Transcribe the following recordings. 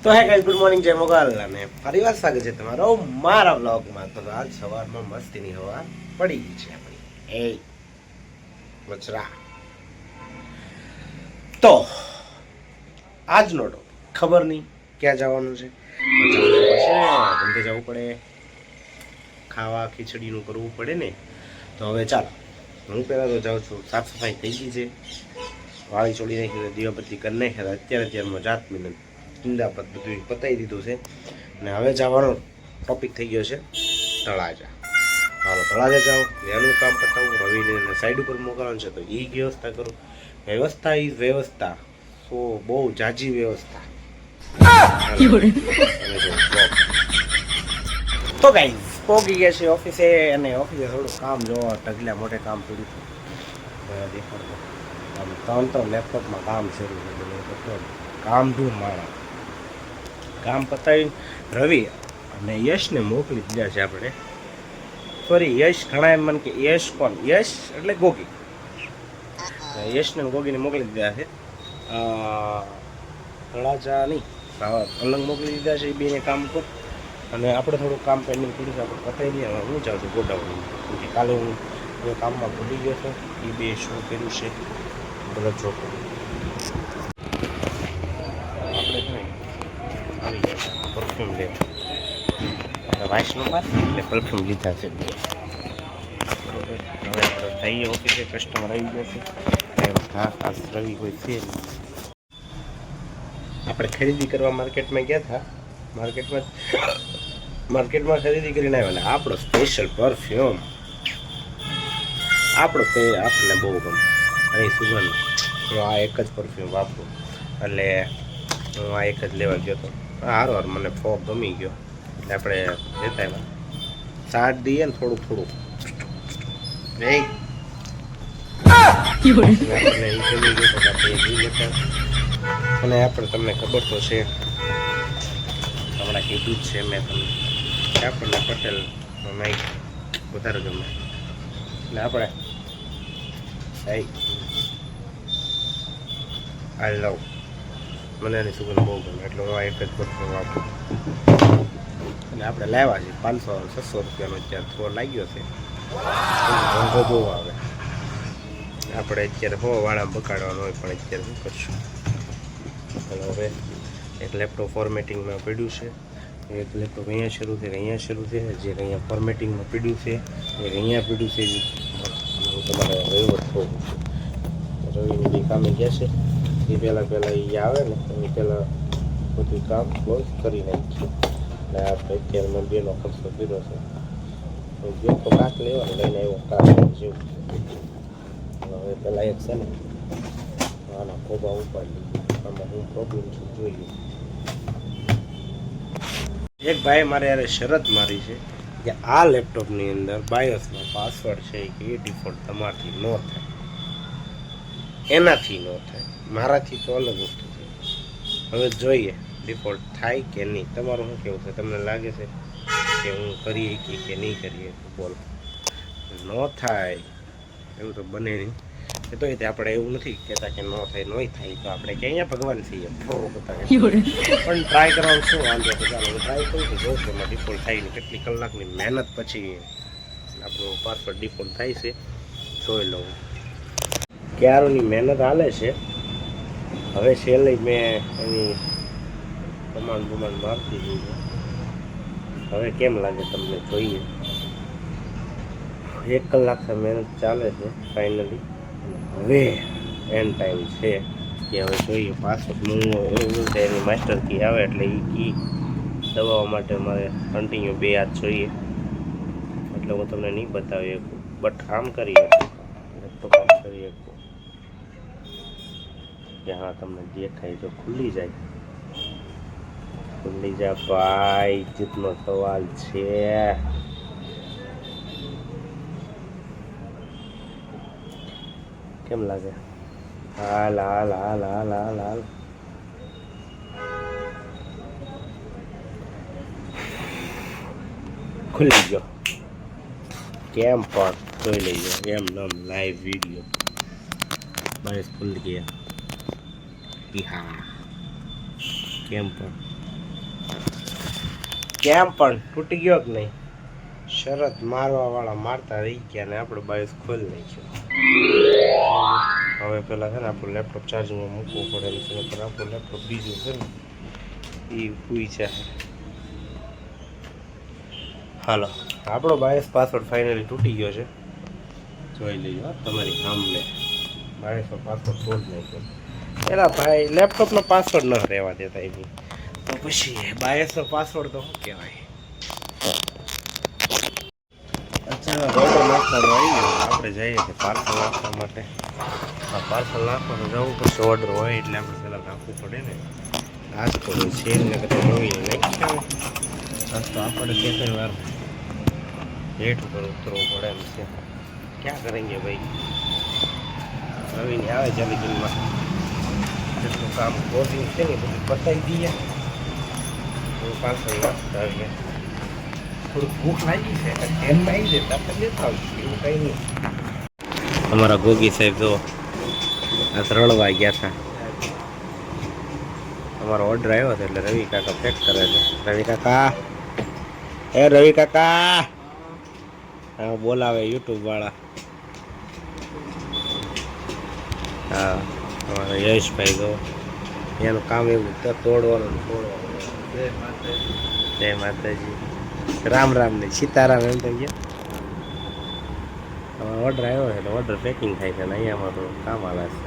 તો હે guys, good morning, જય મોગલ અને ફરીવાર સ્વાગત છે તમારો મારા વ્લોગમાં. તો આજ સવારમાં મસ્તીની હવા પડી ગઈ છે આપણી એ વચરા. તો આજનો ટોપિક ખબર નહીં ક્યાં જવાનું છે, ધંધે જવું પડે, ખાવા ખીચડીનું કરવું પડે ને. તો હવે ચાલો, હું પહેલાં તો જાઉં છું. સાફ સફાઈ થઈ ગઈ છે, વાળી ચોળી નાખી, દીવાબત્તી કરી નાખ્યા. અત્યારમાં જાત મિનટ ઇંદાપત બધું પતાવી દીધું છે ને હવે જવાનો ટોપિક થઈ ગયો છે તળાજા. હાલો તળાજા જાઓ, એનું કામ પતાવું, રવિને સાઈડ ઉપર મોકલવાનું છે તો એ વ્યવસ્થા કરું. વ્યવસ્થા ઇઝ વ્યવસ્થા, સો બહુ જાજી વ્યવસ્થા. તો ગાઈઝ પહોંચી ગયા છે ઓફિસે, અને ઓફિસે થોડું કામ જોવા ઢગલા મોટે કામ પડ્યું હતું. દેખાડતો ત્રણ લેપટોપમાં કામ શરૂ થયું, કામ ધૂમ મારા. કામ પતાવી રવિ અને યશને મોકલી દીધા છે આપણે. સોરી, યશ ઘણા એમ મને કે યશ કોણ? યશ એટલે ગોગી. યશને ગોગીને મોકલી દીધા છે તળાજા નહીં, અલગ મોકલી દીધા છે એ બેને કામ પર. અને આપણે થોડું કામ પેન્ડિંગ પડ્યું છે, આપણે પતાવી દઈએ. હું જાઉં છું ગોડાઉન, કે કાલે હું એ કામમાં ભૂલી ગયો હતો. એ બે શું કર્યું છે બધા જોકો આવી ગયા. પરફ્યુમ લે વાઇસનો પાસ એટલે પરફ્યુમ લીધા છે. બરોબર, હવે આપણે જઈએ ઓફિસે, કસ્ટમર આવી જશે. હા ખાસ રવિ કોઈ છે. આપણે ખરીદી કરવા માર્કેટમાં ગયા હતા. માર્કેટમાં ખરીદી કરીને આવ્યા. આપણો સ્પેશિયલ પરફ્યુમ આપણો તે આપણને બહુ ગમે. અહીં સુગંધ, હું આ એક જ પરફ્યુમ વાપરું એટલે હું આ એક જ લેવા ગયો હતો. હારો મને ફોગ ગમી ગયો એટલે આપણે લેતા એમાં સાટ દઈએ ને થોડુંક આપણે એ ગમી ગયું તો આપણે એ લેતા. અને આપણે તમને ખબર તો છે, હમણાં કીધું જ છે મેં તમને, આપણને પટેલ નાઈક વધારે ગમે એટલે આપણે આઈ લવ, મને એની સુગંધ બહુ ગમે એટલે હું આ એક જ પરફ્યુમ વાપરું. અને આપણે લાવ્યા છીએ 500-600 રૂપિયાનો અત્યારે થોડો લાગ્યો છે, મોંઘો બહુ આવે. આપણે અત્યારે વાળા બગાડવાનો હોય પણ અત્યારે શું કરશું. હવે એક લેપટોપ ફોર્મેટિંગમાં પડ્યું છે, એક લેપટોપ અહીંયા શરૂ છે, અહીંયા શરૂ છે, જે અહીંયા ફોર્મેટિંગમાં પડ્યું છે, એક અહીંયા પડ્યું છે. હું તમારે વહીવટ થવું છું. રવિની બી કામે ગયા છે, એ પહેલાં એ આવે ને એ પહેલાં બધું કામ ક્લોઝ કરી નાખ્યું. એટલે આપણે અત્યારમાં બેનો ખર્ચો કર્યો છે. ગયો તો કાક લેવાનું લઈને આવ્યો, કાક જેવું. હવે પહેલાં એક છે ને આના ખોબા ઉપાડી લીધું, આમાં હું પ્રોબ્લેમ છું જોઈએ. એક ભાઈ મારે યારે શરત મારી છે કે આ લેપટોપની અંદર બાયોસમાં પાસવર્ડ છે કે એ ડિફોલ્ટ તમારાથી ન થાય, એનાથી ન થાય, મારાથી તો અલગ વસ્તુ છે. હવે જોઈએ ડિફોલ્ટ થાય કે નહીં. તમારું શું કેવું છે? તમને લાગે છે કે હું કરી શકીએ કે નહીં કરીએ? બોલો. ન થાય એવું તો બને નહીં. એ તો આપણે એવું નથી કહેતા કે ન થાય, નહીં થાય તો આપણે કે અહીંયા ભગવાન છીએ પણ ટ્રાય કરવાનું શું વાંધો છે? ચાલો ટ્રાય કરું તો જોઉં એમાં ડિફોલ્ટ થાય ને કેટલી કલાકની મહેનત પછી આપણો પાસવર્ડ ડિફોલ્ટ થાય છે, જોઈ લઉં. ક્યારોની મહેનત હાલે છે. હવે છેલ્લે મેં એની કમાન્ડ મારતી દીધી. હવે કેમ લાગે તમને જોઈએ. 1 કલાકથી મહેનત ચાલે છે. ફાઇનલી હવે એન્ડ ટાઈમ છે કે હવે જોઈએ પાસવર્ડ. એવું છે એની માસ્ટર કી આવે એટલે એ કી દબાવવા માટે મારે કન્ટિન્યુ 2 હાથ જોઈએ. એટલે હું તમને નહીં બતાવી શકું, બટ આમ કરી શકું, લેપટોપ આમ કરી શકું કે હા તમને દેખાય તો ખુલ્લી જાય ભાઈ. ઇજ્જતનો સવાલ છે. કેમ લાગે? હાલ હાલ હાલ હાલ હાલ હાલ ખુલ્લી ગયો. કેમ પણ જોઈ લેજો એમ નમ લાઈવ વિડીયો. બસ ખુલ્લી ગયા. હા કેમ પણ કેમ પણ તૂટી ગયો કે નહીં? શરત મારવા વાળા મારતા રહી ગયા ને આપણું બાયોસ ખોલી નાખ્યું. હવે પેલા છે ને આપણું લેપટોપ ચાર્જિંગમાં મૂકવું પડે એમ છે, પણ આપણું લેપટોપ બીજું છે ને એ પૂછે. હાલો, આપણો બાયોસ પાસવર્ડ ફાઇનલી તૂટી ગયો છે. જોઈ લેજો તમારી સામે બાયોસનો પાસવર્ડ તોડી નાખ્યો. એલા ભાઈ લેપટોપનો પાસવર્ડ ન રહેવા દેતા એની, તો પછી બાયોસનો પાસવર્ડ તો શું કહેવાય? અચ્છા, ઓર્ડર નાખવાનો આવી ગયો. આપણે જઈએ છીએ પાર્સલ નાખવા માટે. આ પાર્સલ નાખવાનું જવું પડશે. ઓર્ડર હોય એટલે આપણે પહેલાં નાખવું પડે ને. આજ થોડું છે ને કદાચ નવી નાખી આવે આજ તો આપણે કેટલી વાર રેટ ઉપર ઉતરવું પડે એમ છે. ક્યાં કરેંગે ભાઈ? રવિની આવે ચાલી દિનમાં જેટલું કામ કોઝિંગ છે ને બધું પતાવી દઈએ. હું પાર્સલ નાખતા આવીએ. થોડુંક ભૂખ લાગી છે તેલ લાવી દેતા આપણે લેતા આવીશું, એવું કંઈ નહીં. અમારા ગોગી સાહેબ તો આ રળવા ગયા હતા. અમારો ઓર્ડર આવ્યો હતો એટલે રવિ કાકા પેક કરે છે. રવિ કાકા, એ રવિ કાકા, હા બોલાવે યુટ્યુબ વાળા. હા, અમારા યશભાઈ તો એનું કામ એવું તોડવાનું છોડવાનું. જય માતાજી, રામ રામ ને સીતારામ એમ થઈ ગયા. ઓર્ડર આવ્યો છે એટલે ઓર્ડર પેકિંગ થાય છે ને અહીંયા અમારું કામ આવે છે.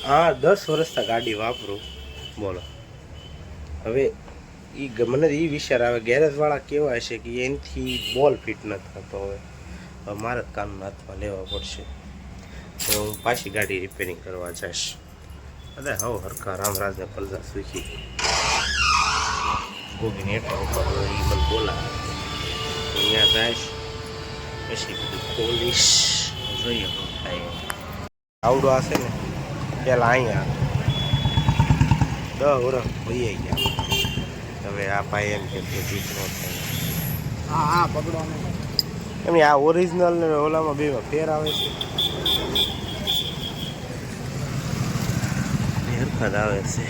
હા, 10 વર્ષથી ગાડી વાપરું. બોલો હવે મને એ વિચાર આવે ગેરેજવાળા કેવા હશે કે એનાથી બોલ ફિટ ન થતો હોય. હવે મારે જ કાનના હાથમાં લેવા પડશે. તો હું પાછી ગાડી રિપેરિંગ કરવા જઈશ. અરે હવે હરખા રામરાજને પલજા શીખી ગોગીને એટલા ઉપર એ મને બોલાવે. અહીંયા જઈશ પછી બધું ખોલીશ, જોઈએ શું થાય. આવડો હશે ને પેલા અહીંયા 10 વર્ષ વહી ગયા. હવે આ ભાઈ એમ કે જીત ન થાય. હા હા, પકડો એમ. આ ઓરિજિનલ ને ઓલામાં બે ફેર આવે છે. હરખત આવે છે.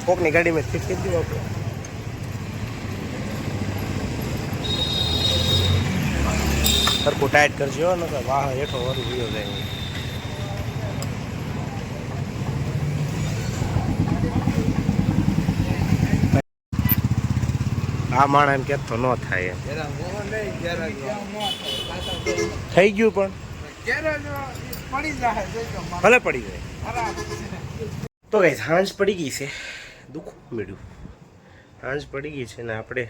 કોકની ગાડીમાં ફિટ કરી દીધું આપણે. સરખું ટાઈટ કરજો ને તો વાહ હેઠો વરું ગયો જાય. આ માણસ એમ કહેતો ન થાય એમ થઈ ગયું, પણ ભલે પડી જાય. તો કઈ સાંજ પડી ગઈ છે, દુઃખ મળ્યું. સાંજ પડી ગઈ છે ને આપણે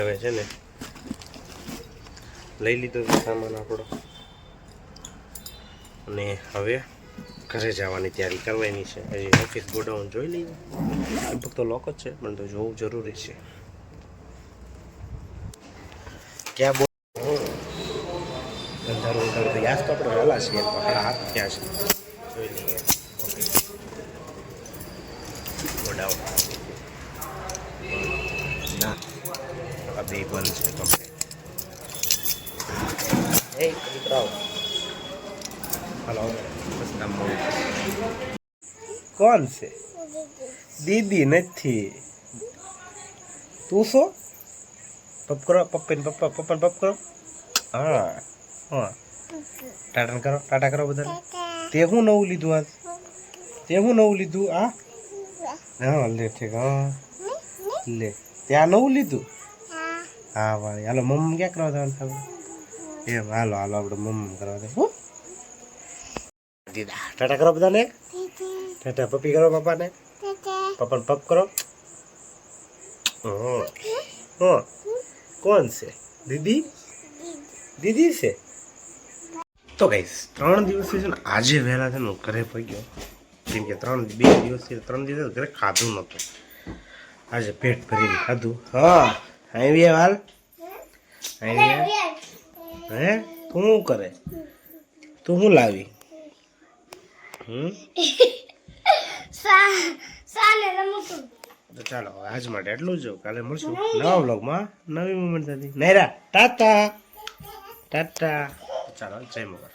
હવે છે ને લઈ લીધો સામાન આપણો અને હવે ઘરે જવાની તૈયારી કરવાની છે. હજી ઓફિસ ગોડાઉન જોઈ લઈએ. લગભગ તો લોક જ છે પણ તો જોવું જરૂરી છે. ક્યાં બોલ અંધારું અંધારું થઈ આજ તો આપણે વહેલા છીએ. આપણા હાથ ક્યાં છે જોઈ લઈએ. ઓફિસ ગોડાઉન ના આ બે બંધ છે કમ્પ્લીટ. એ મિત્રો હલો, કોણ છે? દીદી નથી. તું શું પપ કરો? પપ્પાને પપ્પા, પપ્પાને પપ કરો. હા હા, ટાટા કરો, ટાટા કરો બધાને. તે હું નવું લીધું આજ? તે હું નવું લીધું? હા લે ઠીક. હા લે, ત્યાં નવું લીધું? હા ભાઈ હાલો મમ્મી ક્યાં કરવા જવાનું? એમ હાલો હાલો આપણે મમ્મી કરવા દે. હું દીદા ટાટા કરો બધાને. ટાટા પપ્પી કરો પપ્પાને. પપ્પાને પપ કરો. હા, કોણ છે? દીદી? દીદી છે. તો ગાઈસ 3 દિવસથી છે ને આજે વહેલા છે ને હું ઘરે પડી ગયો. કેમ કે 3 દિવસ ઘરે ખાધું નહોતું. આજે પેટ ભરીને ખાધું. હા આવી હાલ આવી. હે તું શું કરે? તું શું લાવી? તો ચાલો હવે આજ માટે એટલું જ. કાલે મળશું નવા વ્લોગમાં નવી મુમેન્ટ હતી. નૈરા ટાટા ટાટા. ચાલો જય મગર.